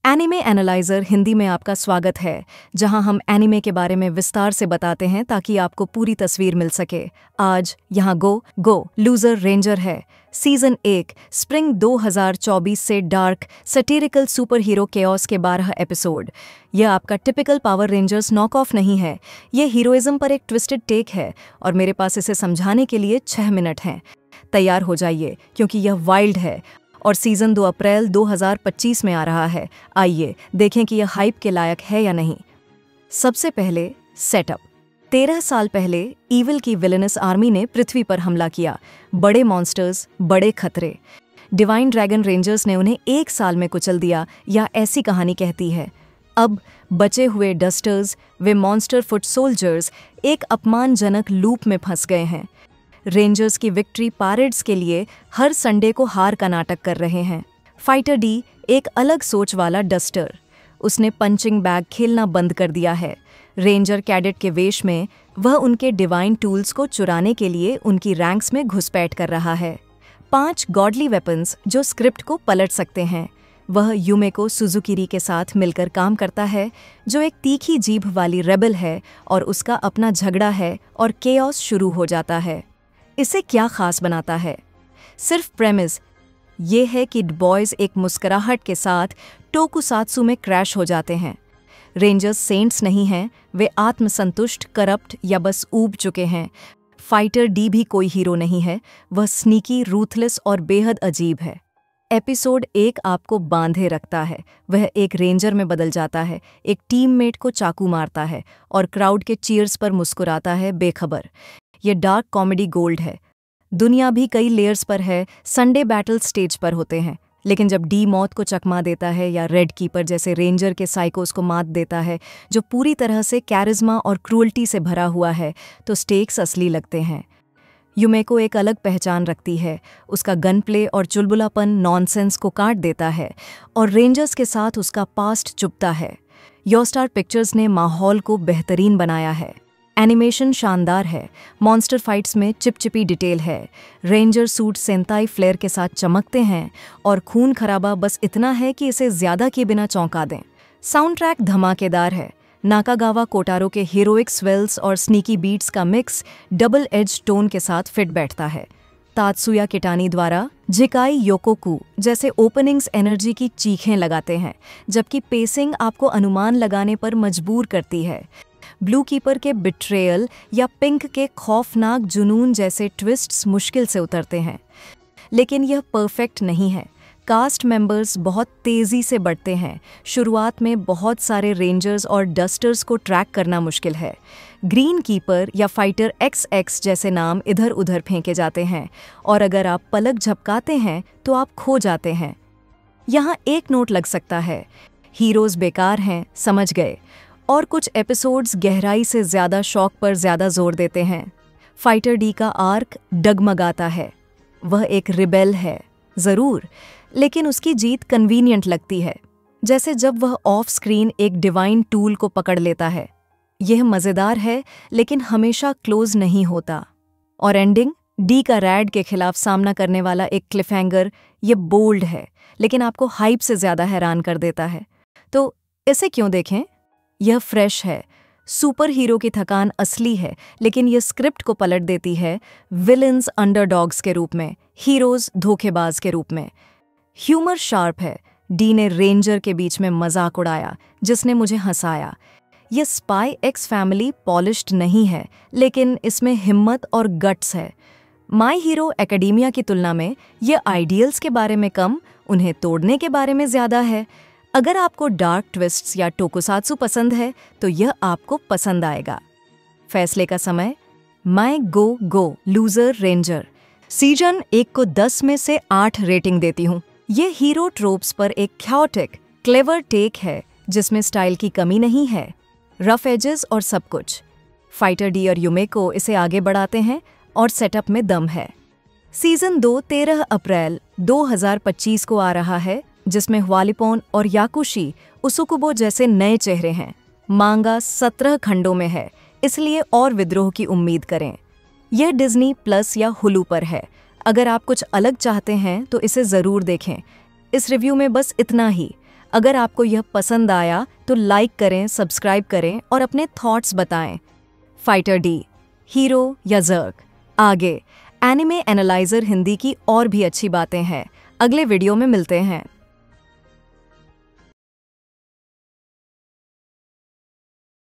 Anime analyser Hindi में आपका स्वागत है, जहां हम एनिमे के बारे में विस्तार से बताते हैं ताकि आपको पूरी तस्वीर मिल सके। आज यहाँ गो लूजर रेंजर है। सीजन 1 स्प्रिंग 2024 से डार्क सैटिरिकल सुपर हीरो केओस के 12 एपिसोड। यह आपका typical power rangers knock off नहीं है। यह हीरोइज्म पर एक ट्विस्टेड टेक है और मेरे पास इसे समझाने के लिए 6 मिनट हैं। तैयार हो जाइए क्योंकि यह वाइल्ड है और सीजन 2 अप्रैल 2025 में आ रहा है। आइए देखें कि यह हाइप के लायक है या नहीं। सबसे पहले सेटअप। 13 साल पहले ईविल की विलेनस आर्मी ने पृथ्वी पर हमला किया। बड़े मॉन्स्टर्स, बड़े खतरे। डिवाइन ड्रैगन रेंजर्स ने उन्हें 1 साल में कुचल दिया, या ऐसी कहानी कहती है। अब बचे हुए डस्टर्स, वे मॉन्स्टर फुट सोल्जर्स, एक अपमानजनक लूप में फंस गए हैं। रेंजर्स की विक्ट्री पैरेड्स के लिए हर संडे को हार का नाटक कर रहे हैं। फाइटर डी एक अलग सोच वाला डस्टर। उसने पंचिंग बैग खेलना बंद कर दिया है। रेंजर कैडेट के वेश में वह उनके डिवाइन टूल्स को चुराने के लिए उनकी रैंक्स में घुसपैठ कर रहा है। 5 गॉडली वेपन्स जो स्क्रिप्ट को पलट सकते हैं। वह युमेको सुजुकिरी के साथ मिलकर काम करता है, जो एक तीखी जीभ वाली रेबल है, और उसका अपना झगड़ा है और केओस शुरू हो जाता है। इसे क्या खास बनाता है? सिर्फ प्रेमिस ये है कि बॉयज एक मुस्कुराहट के साथ टोकुसात्सु में क्रैश हो जाते हैं। रेंजर्स सेंट्स नहीं हैं, वे आत्मसंतुष्ट, करप्ट या बस ऊब चुके हैं। फाइटर डी भी कोई हीरो नहीं है, वह स्नीकी, रूथलेस और बेहद अजीब है। एपिसोड 1 आपको बांधे रखता है। वह एक रेंजर में बदल जाता है, एक टीममेट को चाकू मारता है और क्राउड के चीयर्स पर मुस्कुराता है बेखबर। ये डार्क कॉमेडी गोल्ड है। दुनिया भी कई लेयर्स पर है। संडे बैटल स्टेज पर होते हैं, लेकिन जब डी मौत को चकमा देता है या रेड कीपर जैसे रेंजर के साइकोस को मात देता है, जो पूरी तरह से कैरिज्मा और क्रूअल्टी से भरा हुआ है, तो स्टेक्स असली लगते हैं। युमेको एक अलग पहचान रखती है। उसका गन प्ले और चुलबुलापन नॉनसेंस को काट देता है, और रेंजर्स के साथ उसका पास्ट चुभता है। योस्टार पिक्चर्स ने माहौल को बेहतरीन बनाया है। एनिमेशन शानदार है। मॉन्स्टर फाइट्स में चिपचिपी डिटेल है। रेंजर सूट सेंताई फ्लेयर के साथ चमकते हैं, और खून खराबा बस इतना है कि इसे ज्यादा किए बिना चौंका दें। साउंड ट्रैक धमाकेदार है। नाकागावा कोटारो के हीरोइक स्वेल्स और स्नीकी बीट्स का मिक्स डबल एज टोन के साथ फिट बैठता है। तात्सुया किटानी द्वारा जिकाई योकोकू जैसे ओपनिंग्स एनर्जी की चीखें लगाते हैं, जबकि पेसिंग आपको अनुमान लगाने पर मजबूर करती है। ब्लू कीपर के बिट्रेयल या पिंक के खौफनाक जुनून जैसे ट्विस्ट्स मुश्किल से उतरते हैं, लेकिन यह परफेक्ट नहीं है। कास्ट मेंबर्स बहुत तेज़ी से बढ़ते हैं। शुरुआत में बहुत सारे रेंजर्स और डस्टर्स को ट्रैक करना मुश्किल है। ग्रीन कीपर या फाइटर XX जैसे नाम इधर उधर फेंके जाते हैं, और अगर आप पलक झपकाते हैं तो आप खो जाते हैं। यहाँ एक नोट लग सकता है, हीरोज़ बेकार हैं, समझ गए। और कुछ एपिसोड्स गहराई से ज़्यादा शौक पर ज़्यादा जोर देते हैं। फाइटर डी का आर्क डगमगाता है। वह एक रिबेल है ज़रूर, लेकिन उसकी जीत कन्वीनियंट लगती है, जैसे जब वह ऑफ स्क्रीन एक डिवाइन टूल को पकड़ लेता है। यह मज़ेदार है, लेकिन हमेशा क्लोज नहीं होता। और एंडिंग डी का रैड के खिलाफ सामना करने वाला एक क्लिफहैंगर, ये बोल्ड है, लेकिन आपको हाइप से ज़्यादा हैरान कर देता है। तो इसे क्यों देखें? यह फ्रेश है। सुपर हीरो की थकान असली है, लेकिन यह स्क्रिप्ट को पलट देती है। विलेंस अंडरडॉग्स के रूप में, हीरोज धोखेबाज के रूप में। ह्यूमर शार्प है। डी ने रेंजर के बीच में मजाक उड़ाया, जिसने मुझे हंसाया। यह स्पाई एक्स फैमिली पॉलिश्ड नहीं है, लेकिन इसमें हिम्मत और गट्स है। माई हीरो एकेडेमिया की तुलना में यह आइडियल्स के बारे में कम, उन्हें तोड़ने के बारे में ज़्यादा है। अगर आपको डार्क ट्विस्ट्स या टोकुसात्सु पसंद है तो यह आपको पसंद आएगा। फैसले का समय। मैं गो लूजर रेंजर सीजन 1 को 10 में से 8 रेटिंग देती हूँ। यह हीरो ट्रोप्स पर एक ख्याटिक, क्लेवर टेक है, जिसमें स्टाइल की कमी नहीं है, रफ एजेस और सब कुछ। फाइटर डी और युमेको इसे आगे बढ़ाते हैं, और सेटअप में दम है। सीजन 2 13 अप्रैल 2025 को आ रहा है, जिसमें ह्वालिपोन और याकुशी उसुकुबो जैसे नए चेहरे हैं। मांगा 17 खंडों में है, इसलिए और विद्रोह की उम्मीद करें। यह डिज्नी प्लस या हुलू पर है। अगर आप कुछ अलग चाहते हैं तो इसे ज़रूर देखें। इस रिव्यू में बस इतना ही। अगर आपको यह पसंद आया तो लाइक करें, सब्सक्राइब करें और अपने थॉट्स बताएं। फाइटर डी, हीरो या जर्क? आगे एनिमे एनालाइजर हिंदी की और भी अच्छी बातें हैं। अगले वीडियो में मिलते हैं।